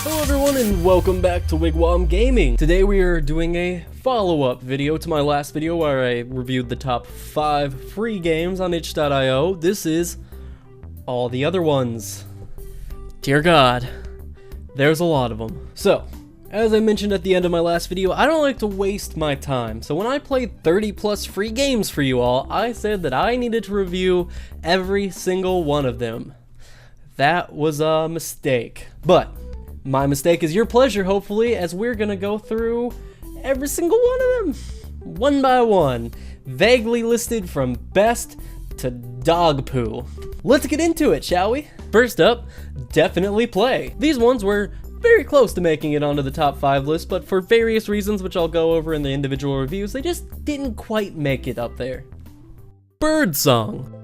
Hello everyone and welcome back to Wigwam Gaming. Today we are doing a follow-up video to my last video where I reviewed the top 5 free games on itch.io. This is all the other ones. Dear God, there's a lot of them. So, as I mentioned at the end of my last video, I don't like to waste my time. So when I played 30 plus free games for you all, I said that I needed to review every single one of them. That was a mistake. But my mistake is your pleasure, hopefully, as we're gonna go through every single one of them, one by one, vaguely listed from best to dog poo. Let's get into it, shall we? First up, definitely play. These ones were very close to making it onto the top 5 list, but for various reasons, which I'll go over in the individual reviews, they just didn't quite make it up there. Birdsong.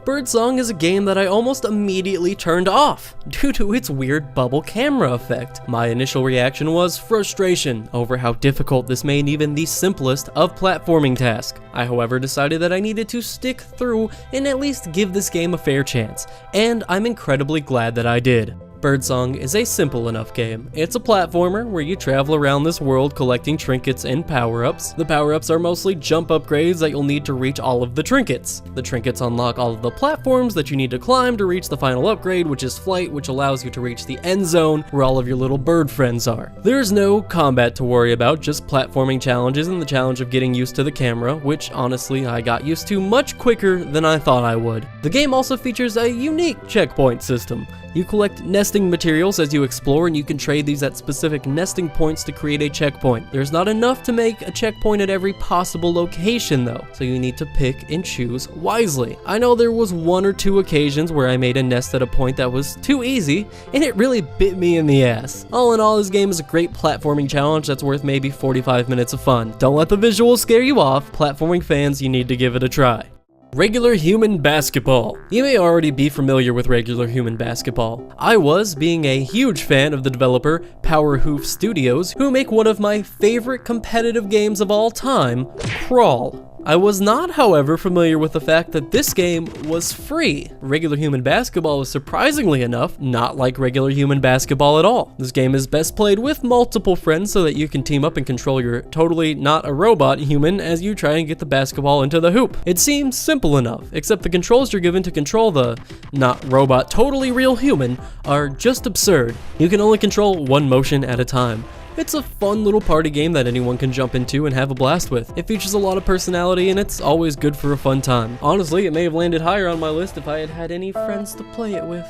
Birdsong is a game that I almost immediately turned off due to its weird bubble camera effect. My initial reaction was frustration over how difficult this made even the simplest of platforming tasks. I, however, decided that I needed to stick through and at least give this game a fair chance, and I'm incredibly glad that I did. Birdsong is a simple enough game. It's a platformer where you travel around this world collecting trinkets and power-ups. The power-ups are mostly jump upgrades that you'll need to reach all of the trinkets. The trinkets unlock all of the platforms that you need to climb to reach the final upgrade, which is flight, which allows you to reach the end zone where all of your little bird friends are. There's no combat to worry about, just platforming challenges and the challenge of getting used to the camera, which honestly I got used to much quicker than I thought I would. The game also features a unique checkpoint system. You collect nesting materials as you explore, and you can trade these at specific nesting points to create a checkpoint. There's not enough to make a checkpoint at every possible location though, so you need to pick and choose wisely. I know there was 1 or 2 occasions where I made a nest at a point that was too easy, and it really bit me in the ass. All in all, this game is a great platforming challenge that's worth maybe 45 minutes of fun. Don't let the visuals scare you off. Platforming fans, you need to give it a try. Regular Human Basketball. You may already be familiar with Regular Human Basketball. I was, being a huge fan of the developer Power Hoof Studios, who make one of my favorite competitive games of all time, Crawl. I was not, however, familiar with the fact that this game was free. Regular Human Basketball is surprisingly enough not like Regular Human Basketball at all. This game is best played with multiple friends so that you can team up and control your totally not a robot human as you try and get the basketball into the hoop. It seems simple enough, except the controls you're given to control the not robot totally real human are just absurd. You can only control one motion at a time. It's a fun little party game that anyone can jump into and have a blast with. It features a lot of personality and it's always good for a fun time. Honestly, it may have landed higher on my list if I had had any friends to play it with.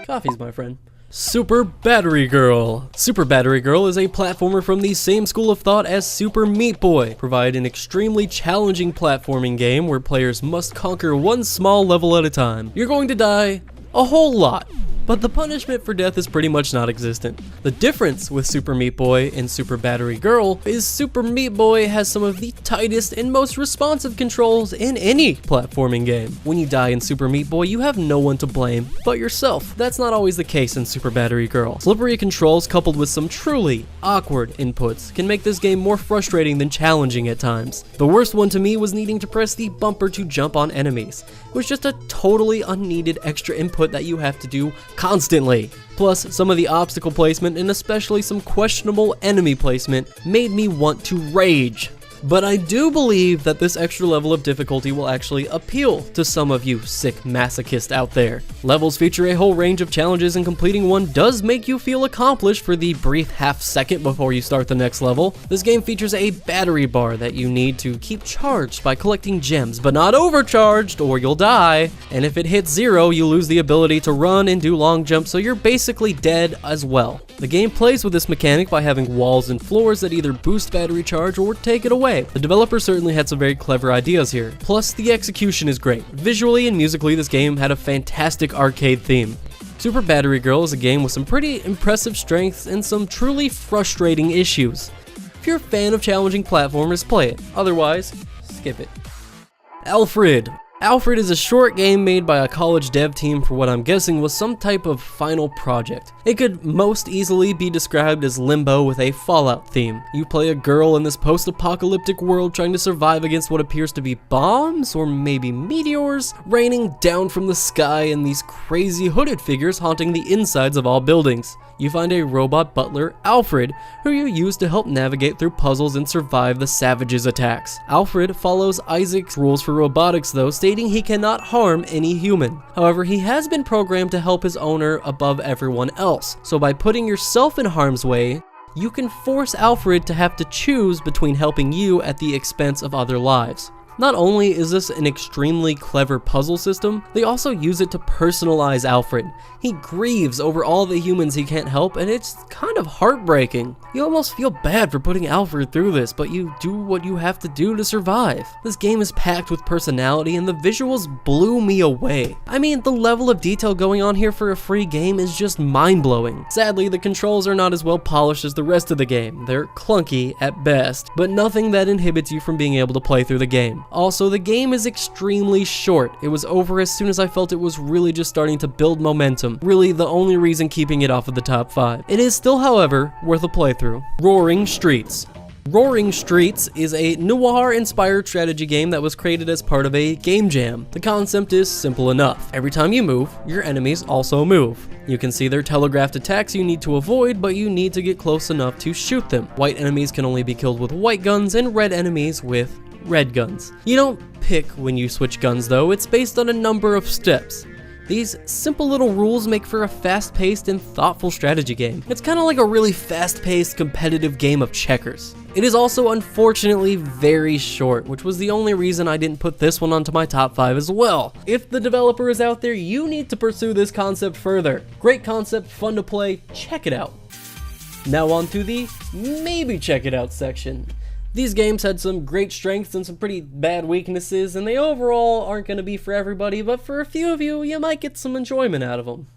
Coffee's my friend. Super Battery Girl. Super Battery Girl is a platformer from the same school of thought as Super Meat Boy, provide an extremely challenging platforming game where players must conquer one small level at a time. You're going to die a whole lot, but the punishment for death is pretty much non-existent. The difference with Super Meat Boy and Super Battery Girl is Super Meat Boy has some of the tightest and most responsive controls in any platforming game. When you die in Super Meat Boy, you have no one to blame but yourself. That's not always the case in Super Battery Girl. Slippery controls coupled with some truly awkward inputs can make this game more frustrating than challenging at times. The worst one to me was needing to press the bumper to jump on enemies. It was just a totally unneeded extra input that you have to do constantly. Plus, some of the obstacle placement and especially some questionable enemy placement made me want to rage. But I do believe that this extra level of difficulty will actually appeal to some of you sick masochists out there. Levels feature a whole range of challenges, and completing one does make you feel accomplished for the brief half second before you start the next level. This game features a battery bar that you need to keep charged by collecting gems, but not overcharged or you'll die. And if it hits 0, you lose the ability to run and do long jumps, so you're basically dead as well. The game plays with this mechanic by having walls and floors that either boost battery charge or take it away. The developer certainly had some very clever ideas here. Plus, the execution is great. Visually and musically, this game had a fantastic arcade theme. Super Battery Girl is a game with some pretty impressive strengths and some truly frustrating issues. If you're a fan of challenging platformers, play it. Otherwise, skip it. Alfred. Alfred is a short game made by a college dev team for what I'm guessing was some type of final project. It could most easily be described as Limbo with a Fallout theme. You play a girl in this post-apocalyptic world trying to survive against what appears to be bombs or maybe meteors raining down from the sky and these crazy hooded figures haunting the insides of all buildings. You find a robot butler, Alfred, who you use to help navigate through puzzles and survive the savages' attacks. Alfred follows Isaac's rules for robotics though, stating he cannot harm any human. However, he has been programmed to help his owner above everyone else, so by putting yourself in harm's way, you can force Alfred to have to choose between helping you at the expense of other lives. Not only is this an extremely clever puzzle system, they also use it to personalize Alfred. He grieves over all the humans he can't help, and it's kind of heartbreaking. You almost feel bad for putting Alfred through this, but you do what you have to do to survive. This game is packed with personality, and the visuals blew me away. I mean, the level of detail going on here for a free game is just mind-blowing. Sadly, the controls are not as well polished as the rest of the game. They're clunky at best, but nothing that inhibits you from being able to play through the game. Also, the game is extremely short. It was over as soon as I felt it was really just starting to build momentum. Really the only reason keeping it off of the top 5. It is still, however, worth a playthrough. Roaring Streets. Roaring Streets is a noir-inspired strategy game that was created as part of a game jam. The concept is simple enough. Every time you move, your enemies also move. You can see their telegraphed attacks you need to avoid, but you need to get close enough to shoot them. White enemies can only be killed with white guns, and red enemies with red guns. You don't pick when you switch guns though, it's based on a number of steps. These simple little rules make for a fast-paced and thoughtful strategy game. It's kind of like a really fast-paced competitive game of checkers. It is also unfortunately very short, which was the only reason I didn't put this one onto my top 5 as well. If the developer is out there, you need to pursue this concept further. Great concept, fun to play, check it out. Now on to the maybe check it out section. These games had some great strengths and some pretty bad weaknesses, and they overall aren't going to be for everybody, but for a few of you, you might get some enjoyment out of them.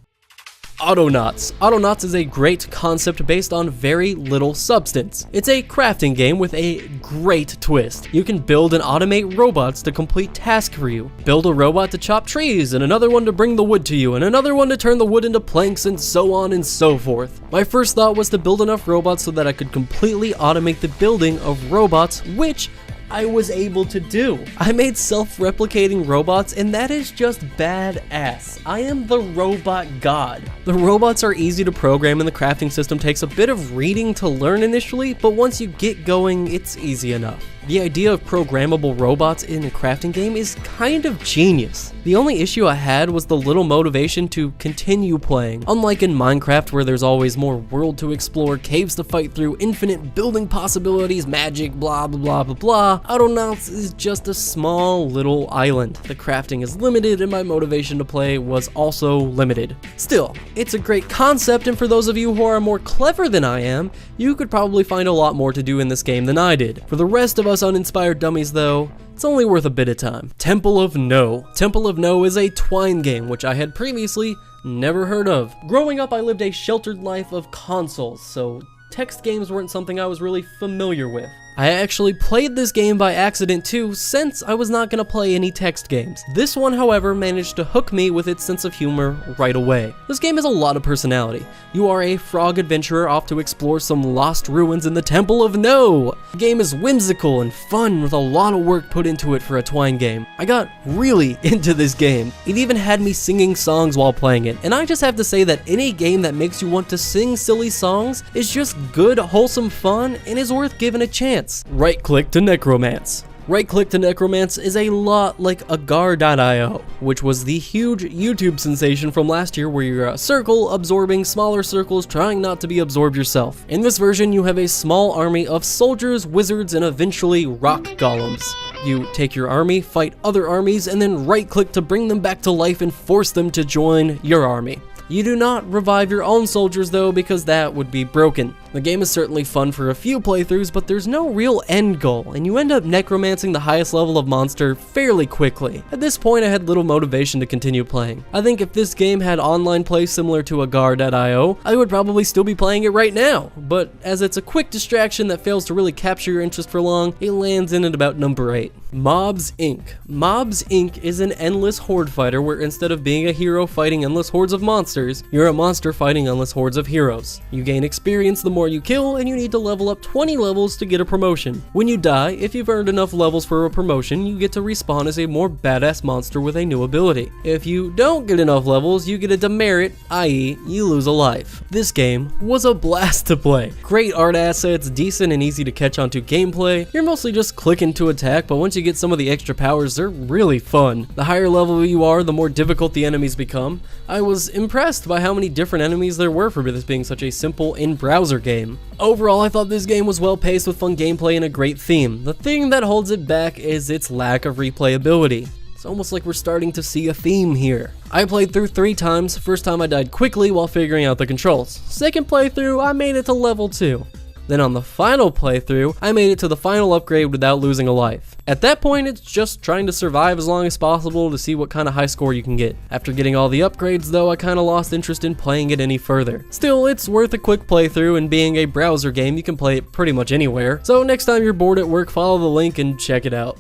Autonauts. Autonauts is a great concept based on very little substance. It's a crafting game with a great twist. You can build and automate robots to complete tasks for you. Build a robot to chop trees, and another one to bring the wood to you, and another one to turn the wood into planks, and so on and so forth. My first thought was to build enough robots so that I could completely automate the building of robots, which I was able to do. I made self-replicating robots, and that is just badass. I am the robot god. The robots are easy to program, and the crafting system takes a bit of reading to learn initially, but once you get going, it's easy enough. The idea of programmable robots in a crafting game is kind of genius. The only issue I had was the little motivation to continue playing. Unlike in Minecraft, where there's always more world to explore, caves to fight through, infinite building possibilities, magic, blah blah blah blah blah, Autonauts is just a small little island. The crafting is limited, and my motivation to play was also limited. Still, it's a great concept, and for those of you who are more clever than I am, you could probably find a lot more to do in this game than I did. For the rest of us uninspired dummies though, it's only worth a bit of time. Temple of No. Temple of No is a Twine game, which I had previously never heard of. Growing up, I lived a sheltered life of consoles, so text games weren't something I was really familiar with. I actually played this game by accident too, since I was not going to play any text games. This one, however, managed to hook me with its sense of humor right away. This game has a lot of personality. You are a frog adventurer off to explore some lost ruins in the Temple of No! The game is whimsical and fun with a lot of work put into it for a Twine game. I got really into this game. It even had me singing songs while playing it, and I just have to say that any game that makes you want to sing silly songs is just good, wholesome fun and is worth giving a chance. Right-click to Necromance. Right-click to Necromance is a lot like Agar.io, which was the huge YouTube sensation from last year where you're a circle absorbing smaller circles trying not to be absorbed yourself. In this version, you have a small army of soldiers, wizards, and eventually rock golems. You take your army, fight other armies, and then right-click to bring them back to life and force them to join your army. You do not revive your own soldiers though, because that would be broken. The game is certainly fun for a few playthroughs, but there's no real end goal, and you end up necromancing the highest level of monster fairly quickly. At this point, I had little motivation to continue playing. I think if this game had online play similar to agar.io, I would probably still be playing it right now, but as it's a quick distraction that fails to really capture your interest for long, it lands in at about number 8. Mobs Inc. Mobs Inc. is an endless horde fighter where instead of being a hero fighting endless hordes of monsters, you're a monster fighting endless hordes of heroes. You gain experience the more you kill, and you need to level up 20 levels to get a promotion. When you die, if you've earned enough levels for a promotion, you get to respawn as a more badass monster with a new ability. If you don't get enough levels, you get a demerit, i.e. you lose a life. This game was a blast to play. Great art assets, decent and easy to catch onto gameplay. You're mostly just clicking to attack, but once you get some of the extra powers, they're really fun. The higher level you are, the more difficult the enemies become. I was impressed by how many different enemies there were for this being such a simple in-browser game. Overall, I thought this game was well paced with fun gameplay and a great theme. The thing that holds it back is its lack of replayability. It's almost like we're starting to see a theme here. I played through 3 times. First time I died quickly while figuring out the controls. Second playthrough, I made it to level 2. Then on the final playthrough, I made it to the final upgrade without losing a life. At that point, it's just trying to survive as long as possible to see what kind of high score you can get. After getting all the upgrades though, I kinda lost interest in playing it any further. Still, it's worth a quick playthrough, and being a browser game, you can play it pretty much anywhere. So next time you're bored at work, follow the link and check it out.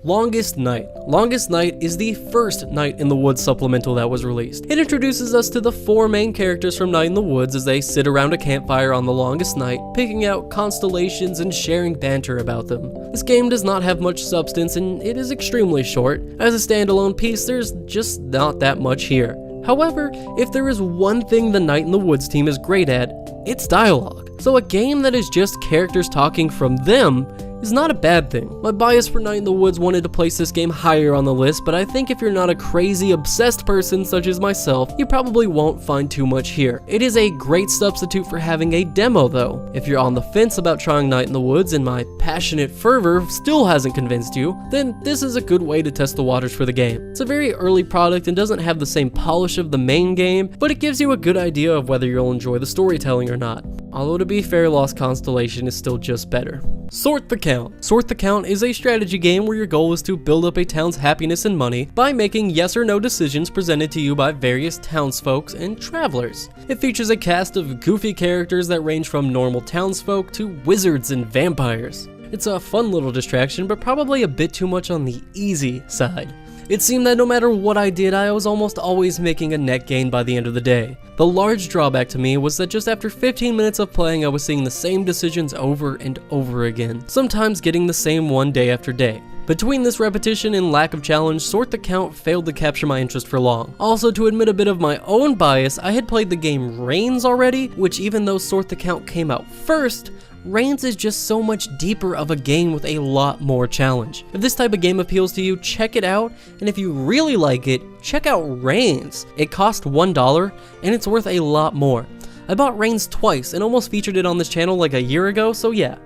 Longest Night. Longest Night is the first Night in the Woods supplemental that was released. It introduces us to the 4 main characters from Night in the Woods as they sit around a campfire on the longest night, picking out constellations and sharing banter about them. This game does not have much substance and it is extremely short. As a standalone piece, there's just not that much here. However, if there is one thing the Night in the Woods team is great at, it's dialogue. So a game that is just characters talking from them is not a bad thing. My bias for Night in the Woods wanted to place this game higher on the list, but I think if you're not a crazy obsessed person such as myself, you probably won't find too much here. It is a great substitute for having a demo though. If you're on the fence about trying Night in the Woods and my passionate fervor still hasn't convinced you, then this is a good way to test the waters for the game. It's a very early product and doesn't have the same polish of the main game, but it gives you a good idea of whether you'll enjoy the storytelling or not. Although to be fair, Lost Constellation is still just better. Sort the Count. Sort the Count is a strategy game where your goal is to build up a town's happiness and money by making yes or no decisions presented to you by various townsfolk and travelers. It features a cast of goofy characters that range from normal townsfolk to wizards and vampires. It's a fun little distraction, but probably a bit too much on the easy side. It seemed that no matter what I did, I was almost always making a net gain by the end of the day. The large drawback to me was that just after 15 minutes of playing, I was seeing the same decisions over and over again, sometimes getting the same one day after day. Between this repetition and lack of challenge, Sort the Count failed to capture my interest for long. Also, to admit a bit of my own bias, I had played the game Reigns already, which even though Sort the Count came out first, Reigns is just so much deeper of a game with a lot more challenge. If this type of game appeals to you, check it out, and if you really like it, check out Reigns. It cost $1, and it's worth a lot more. I bought Reigns twice and almost featured it on this channel like a year ago, so yeah,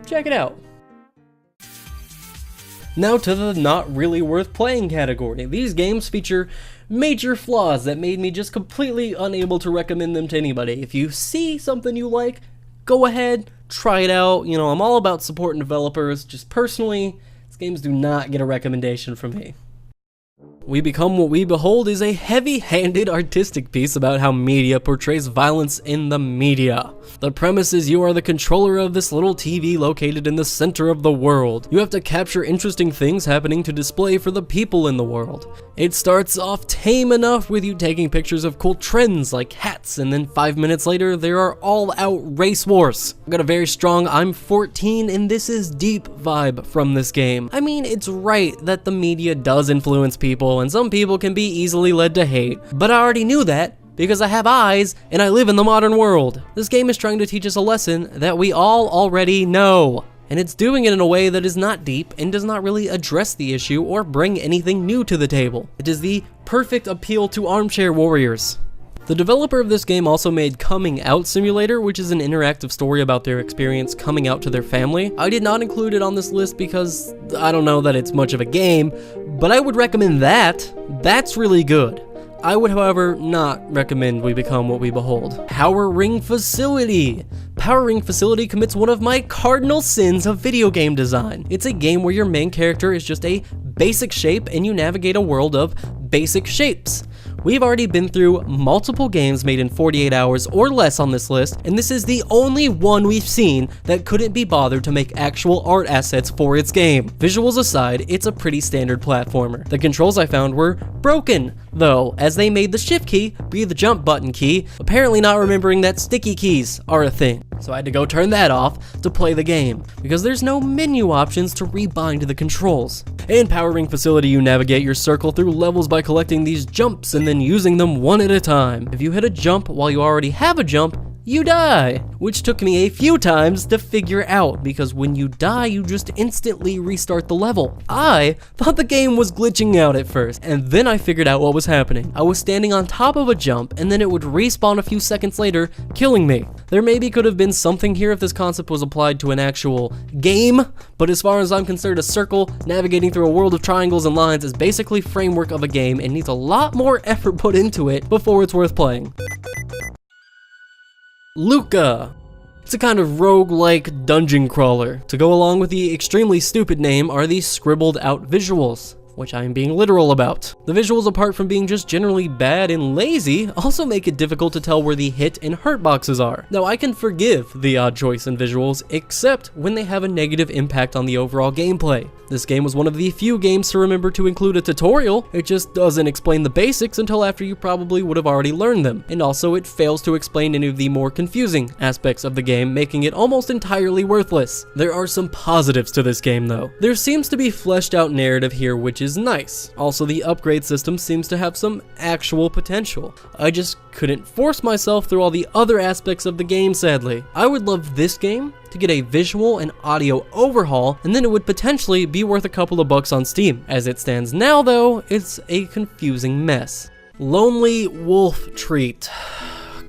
check it out. Now to the not really worth playing category. These games feature major flaws that made me just completely unable to recommend them to anybody. If you see something you like, go ahead, try it out. You know, I'm all about supporting developers. Just personally, these games do not get a recommendation from me. We Become What We Behold is a heavy-handed artistic piece about how media portrays violence in the media. The premise is you are the controller of this little TV located in the center of the world. You have to capture interesting things happening to display for the people in the world. It starts off tame enough with you taking pictures of cool trends like hats, and then 5 minutes later there are all-out race wars. I've got a very strong I'm 14 and this is deep vibe from this game. I mean, it's right that the media does influence people and some people can be easily led to hate, but I already knew that because I have eyes and I live in the modern world. This game is trying to teach us a lesson that we all already know, and it's doing it in a way that is not deep and does not really address the issue or bring anything new to the table. It is the perfect appeal to armchair warriors. The developer of this game also made Coming Out Simulator, which is an interactive story about their experience coming out to their family. I did not include it on this list because I don't know that it's much of a game, but I would recommend that. That's really good. I would, however, not recommend we become what we behold. Power Ring Facility. Power Ring Facility commits one of my cardinal sins of video game design. It's a game where your main character is just a basic shape and you navigate a world of basic shapes. We've already been through multiple games made in 48 hours or less on this list, and this is the only one we've seen that couldn't be bothered to make actual art assets for its game. Visuals aside, it's a pretty standard platformer. The controls I found were broken, though, as they made the shift key be the jump button key, apparently not remembering that sticky keys are a thing. So I had to go turn that off to play the game, because there's no menu options to rebind the controls. In Power Ring Facility, you navigate your circle through levels by collecting these jumps and then using them one at a time. If you hit a jump while you already have a jump, you die, which took me a few times to figure out, because when you die, you just instantly restart the level. I thought the game was glitching out at first, and then I figured out what was happening. I was standing on top of a jump, and then it would respawn a few seconds later, killing me. There maybe could have been something here if this concept was applied to an actual game, but as far as I'm concerned, a circle navigating through a world of triangles and lines is basically framework of a game and needs a lot more effort put into it before it's worth playing. Luca. It's a kind of roguelike dungeon crawler. To go along with the extremely stupid name are these scribbled out visuals, which I am being literal about. The visuals, apart from being just generally bad and lazy, also make it difficult to tell where the hit and hurt boxes are. Now, I can forgive the odd choice in visuals, except when they have a negative impact on the overall gameplay. This game was one of the few games to remember to include a tutorial. It just doesn't explain the basics until after you probably would have already learned them. And also, it fails to explain any of the more confusing aspects of the game, making it almost entirely worthless. There are some positives to this game, though. There seems to be fleshed out narrative here, which is nice. Also, the upgrade system seems to have some actual potential. I just couldn't force myself through all the other aspects of the game, sadly. I would love this game to get a visual and audio overhaul, and then it would potentially be worth a couple of bucks on Steam. As it stands now, though, it's a confusing mess. Lonely Wolf Treat.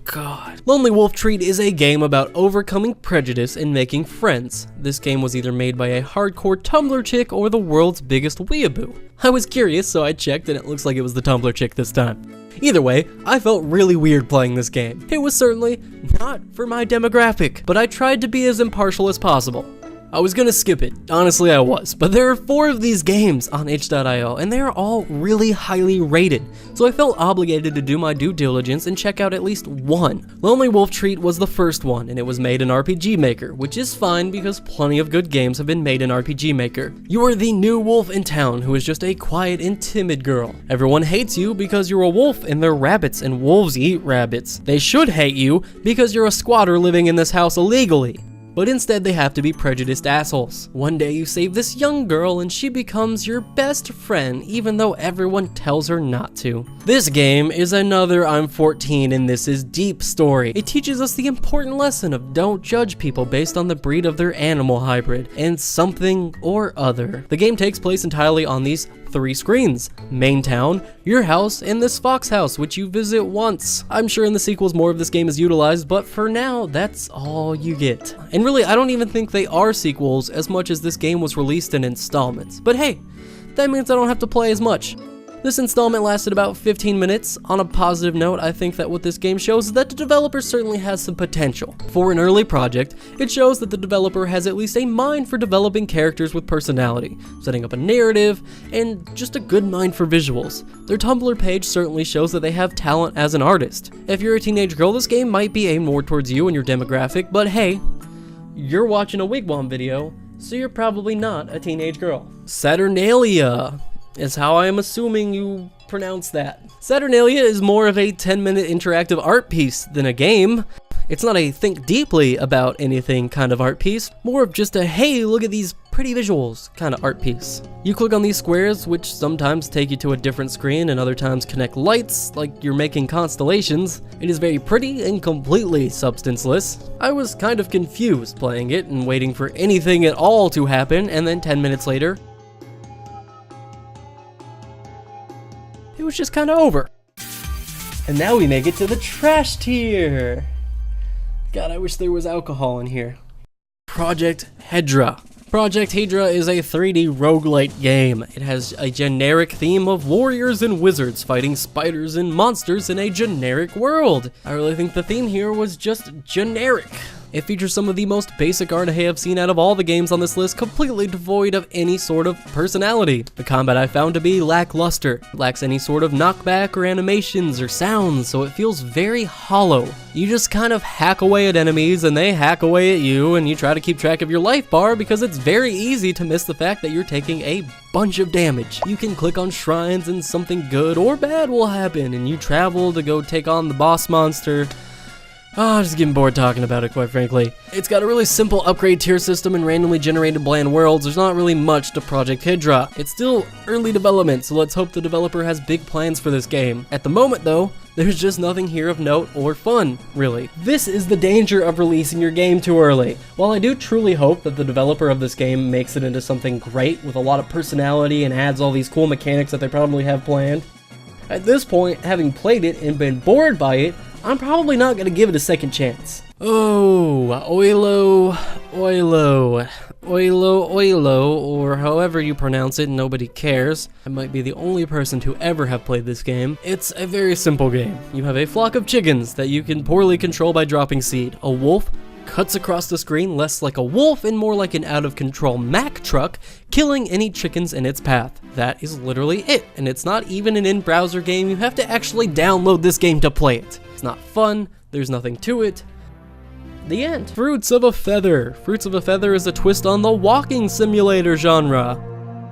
God. Lonely Wolf Treat is a game about overcoming prejudice and making friends. This game was either made by a hardcore Tumblr chick or the world's biggest weeaboo. I was curious, so I checked, and it looks like it was the Tumblr chick this time. Either way, I felt really weird playing this game. It was certainly not for my demographic, but I tried to be as impartial as possible. I was gonna skip it, honestly I was, but there are 4 of these games on itch.io, and they are all really highly rated, so I felt obligated to do my due diligence and check out at least one. Lonely Wolf Treat was the first one, and it was made in RPG Maker, which is fine because plenty of good games have been made in RPG Maker. You are the new wolf in town who is just a quiet and timid girl. Everyone hates you because you're a wolf and they're rabbits, and wolves eat rabbits. They should hate you because you're a squatter living in this house illegally. But instead they have to be prejudiced assholes. One day you save this young girl and she becomes your best friend even though everyone tells her not to. This game is another I'm 14 and this is deep story. It teaches us the important lesson of don't judge people based on the breed of their animal hybrid and something or other. The game takes place entirely on these 3 screens: main town, your house, and this fox house which you visit once. I'm sure in the sequels more of this game is utilized, but for now that's all you get. And really, I don't even think they are sequels as much as this game was released in installments. But hey, that means I don't have to play as much. This installment lasted about 15 minutes. On a positive note, I think that what this game shows is that the developer certainly has some potential. For an early project, it shows that the developer has at least a mind for developing characters with personality, setting up a narrative, and just a good mind for visuals. Their Tumblr page certainly shows that they have talent as an artist. If you're a teenage girl, this game might be aimed more towards you and your demographic, but hey, you're watching a Wigwam video, so you're probably not a teenage girl. Saturnalia is how I am assuming you pronounce that. Saturnalia is more of a 10-minute interactive art piece than a game. It's not a think deeply about anything kind of art piece, more of just a hey, look at these pretty visuals kind of art piece. You click on these squares, which sometimes take you to a different screen and other times connect lights like you're making constellations. It is very pretty and completely substanceless. I was kind of confused playing it and waiting for anything at all to happen, and then 10 minutes later, it was just kind of over. And now we make it to the trash tier. God, I wish there was alcohol in here. Project Hedra. Project Hydra is a 3D roguelite game. It has a generic theme of warriors and wizards fighting spiders and monsters in a generic world. I really think the theme here was just generic. It features some of the most basic art I have seen out of all the games on this list, completely devoid of any sort of personality. The combat I found to be lackluster. It lacks any sort of knockback or animations or sounds, so it feels very hollow. You just kind of hack away at enemies and they hack away at you, and you try to keep track of your life bar because it's very easy to miss the fact that you're taking a bunch of damage. You can click on shrines and something good or bad will happen, and you travel to go take on the boss monster. Oh, I'm just getting bored talking about it, quite frankly. It's got a really simple upgrade tier system and randomly generated bland worlds. There's not really much to Project Hydra. It's still early development, so let's hope the developer has big plans for this game. At the moment, though, there's just nothing here of note or fun, really. This is the danger of releasing your game too early. While I do truly hope that the developer of this game makes it into something great with a lot of personality and adds all these cool mechanics that they probably have planned, at this point, having played it and been bored by it, I'm probably not going to give it a second chance. Oh, Oilo, or however you pronounce it, nobody cares. I might be the only person to ever have played this game. It's a very simple game. You have a flock of chickens that you can poorly control by dropping seed. A wolf cuts across the screen less like a wolf and more like an out-of-control Mack truck, killing any chickens in its path. That is literally it, and it's not even an in-browser game. You have to actually download this game to play it. It's not fun, there's nothing to it. The end. Fruits of a Feather. Fruits of a Feather is a twist on the walking simulator genre,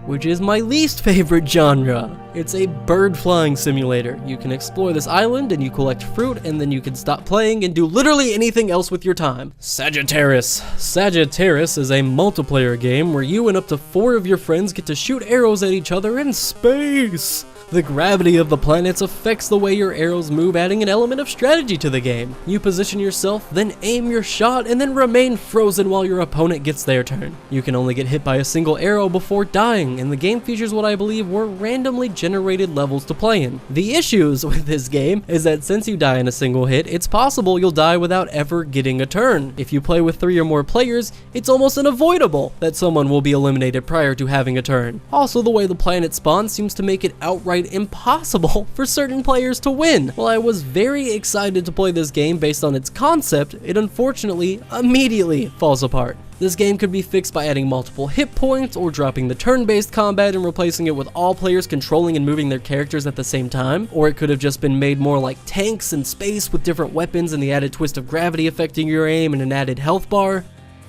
which is my least favorite genre. It's a bird flying simulator. You can explore this island and you collect fruit, and then you can stop playing and do literally anything else with your time. Sagittarius. Sagittarius is a multiplayer game where you and up to 4 of your friends get to shoot arrows at each other in space. The gravity of the planets affects the way your arrows move, adding an element of strategy to the game. You position yourself, then aim your shot, and then remain frozen while your opponent gets their turn. You can only get hit by a single arrow before dying, and the game features what I believe were randomly generated levels to play in. The issues with this game is that since you die in a single hit, it's possible you'll die without ever getting a turn. If you play with 3 or more players, it's almost unavoidable that someone will be eliminated prior to having a turn. Also, the way the planet spawns seems to make it outright impossible for certain players to win. While I was very excited to play this game based on its concept, it unfortunately immediately falls apart. This game could be fixed by adding multiple hit points or dropping the turn-based combat and replacing it with all players controlling and moving their characters at the same time, or it could have just been made more like tanks in space with different weapons and the added twist of gravity affecting your aim and an added health bar.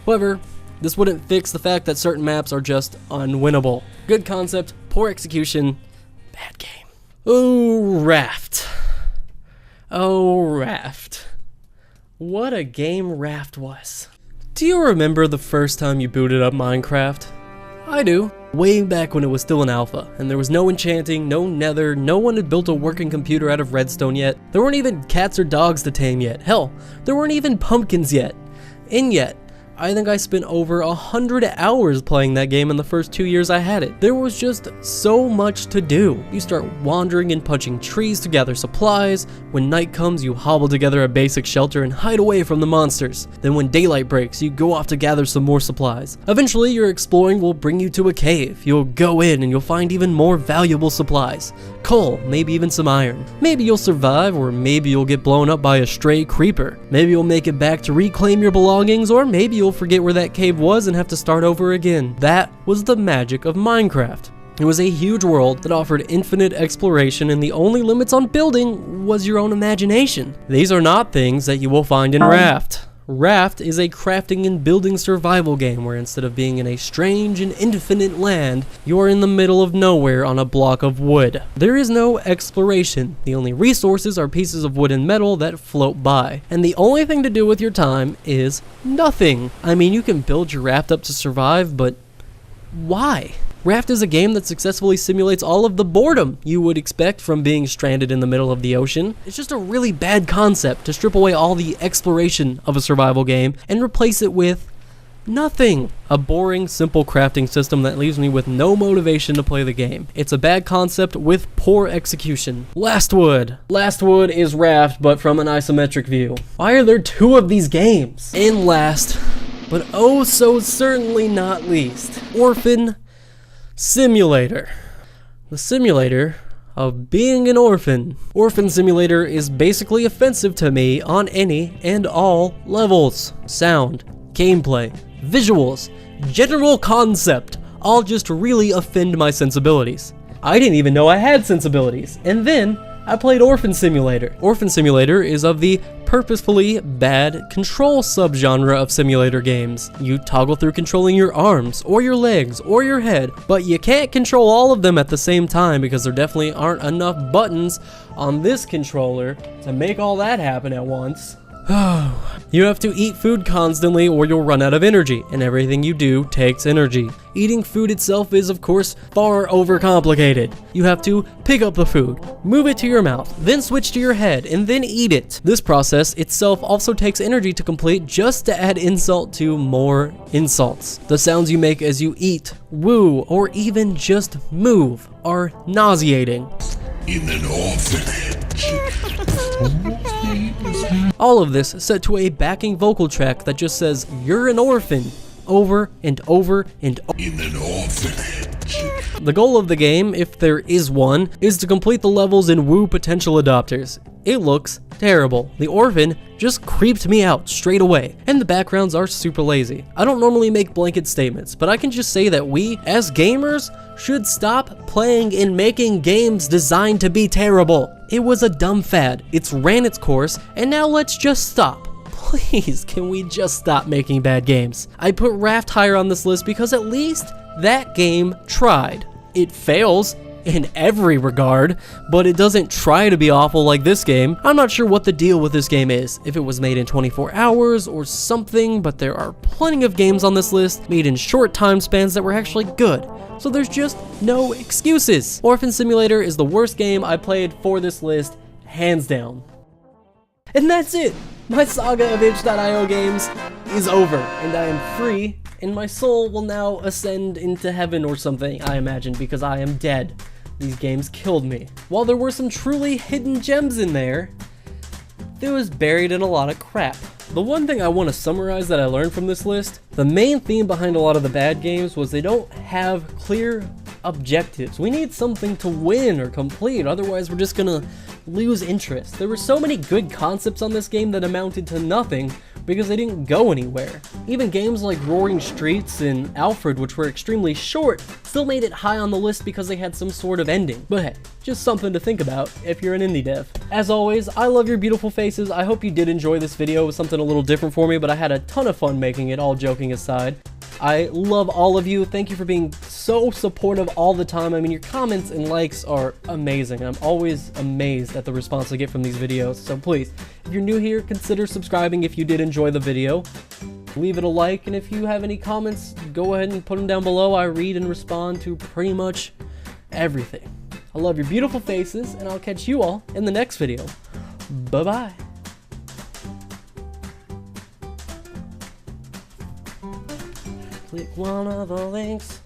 However, this wouldn't fix the fact that certain maps are just unwinnable. Good concept, poor execution, bad game. Oh, Raft. Oh, Raft. What a game Raft was. Do you remember the first time you booted up Minecraft? I do. Way back when it was still an alpha, and there was no enchanting, no nether, no one had built a working computer out of redstone yet. There weren't even cats or dogs to tame yet. Hell, there weren't even pumpkins yet. And yet, I think I spent over 100 hours playing that game in the first 2 years I had it. There was just so much to do. You start wandering and punching trees to gather supplies. When night comes, you hobble together a basic shelter and hide away from the monsters. Then when daylight breaks, you go off to gather some more supplies. Eventually, your exploring will bring you to a cave. You'll go in and you'll find even more valuable supplies. Coal, maybe even some iron. Maybe you'll survive, or maybe you'll get blown up by a stray creeper. Maybe you'll make it back to reclaim your belongings, or maybe you'll forget where that cave was and have to start over again. That was the magic of Minecraft. It was a huge world that offered infinite exploration, and the only limits on building was your own imagination. These are not things that you will find in Raft. Raft is a crafting and building survival game where instead of being in a strange and infinite land, you are in the middle of nowhere on a block of wood. There is no exploration. The only resources are pieces of wood and metal that float by. And the only thing to do with your time is nothing. I mean, you can build your raft up to survive, but why? Raft is a game that successfully simulates all of the boredom you would expect from being stranded in the middle of the ocean. It's just a really bad concept to strip away all the exploration of a survival game and replace it with nothing. A boring, simple crafting system that leaves me with no motivation to play the game. It's a bad concept with poor execution. Lastwood. Lastwood is Raft, but from an isometric view. Why are there 2 of these games? And last but oh so certainly not least, Orphan Simulator. The simulator of being an orphan. Orphan Simulator is basically offensive to me on any and all levels. Sound, gameplay, visuals, general concept, all just really offend my sensibilities. I didn't even know I had sensibilities, and then I played Orphan Simulator. Orphan Simulator is of the purposefully bad control subgenre of simulator games. You toggle through controlling your arms, or your legs, or your head, but you can't control all of them at the same time because there definitely aren't enough buttons on this controller to make all that happen at once. You have to eat food constantly or you'll run out of energy, and everything you do takes energy. Eating food itself is, of course, far overcomplicated. You have to pick up the food, move it to your mouth, then switch to your head, and then eat it. This process itself also takes energy to complete, just to add insult to more insults. The sounds you make as you eat, woo, or even just move are nauseating. In an orphanage. All of this set to a backing vocal track that just says, "You're an orphan," over and over and over. In an orphanage. The goal of the game, if there is one, is to complete the levels and woo potential adopters. It looks terrible. The orphan just creeped me out straight away, and the backgrounds are super lazy. I don't normally make blanket statements, but I can just say that we, as gamers, should stop playing and making games designed to be terrible. It was a dumb fad, it's ran its course, and now let's just stop. Please, can we just stop making bad games? I put Raft higher on this list because at least that game tried. It fails in every regard, but it doesn't try to be awful like this game. I'm not sure what the deal with this game is, if it was made in 24 hours or something, but there are plenty of games on this list made in short time spans that were actually good, so there's just no excuses. Orphan Simulator is the worst game I played for this list, hands down. And that's it! My saga of itch.io games is over, and I am free, and my soul will now ascend into heaven or something, I imagine, because I am dead. These games killed me. While there were some truly hidden gems in there, it was buried in a lot of crap. The one thing I want to summarize that I learned from this list, the main theme behind a lot of the bad games was they don't have clear objectives. We need something to win or complete, otherwise we're just gonna lose interest. There were so many good concepts on this game that amounted to nothing because they didn't go anywhere. Even games like Roaring Streets and Alfred, which were extremely short, still made it high on the list because they had some sort of ending. But hey, just something to think about if you're an indie dev. As always, I love your beautiful faces. I hope you did enjoy this video. It was something a little different for me, but I had a ton of fun making it, all joking aside. I love all of you. Thank you for being so supportive all the time. I mean, your comments and likes are amazing. I'm always amazed at the response I get from these videos. So please, if you're new here, consider subscribing if you did enjoy the video. Leave it a like, and if you have any comments, go ahead and put them down below. I read and respond to pretty much everything. I love your beautiful faces, and I'll catch you all in the next video. Bye-bye. Click one of the links.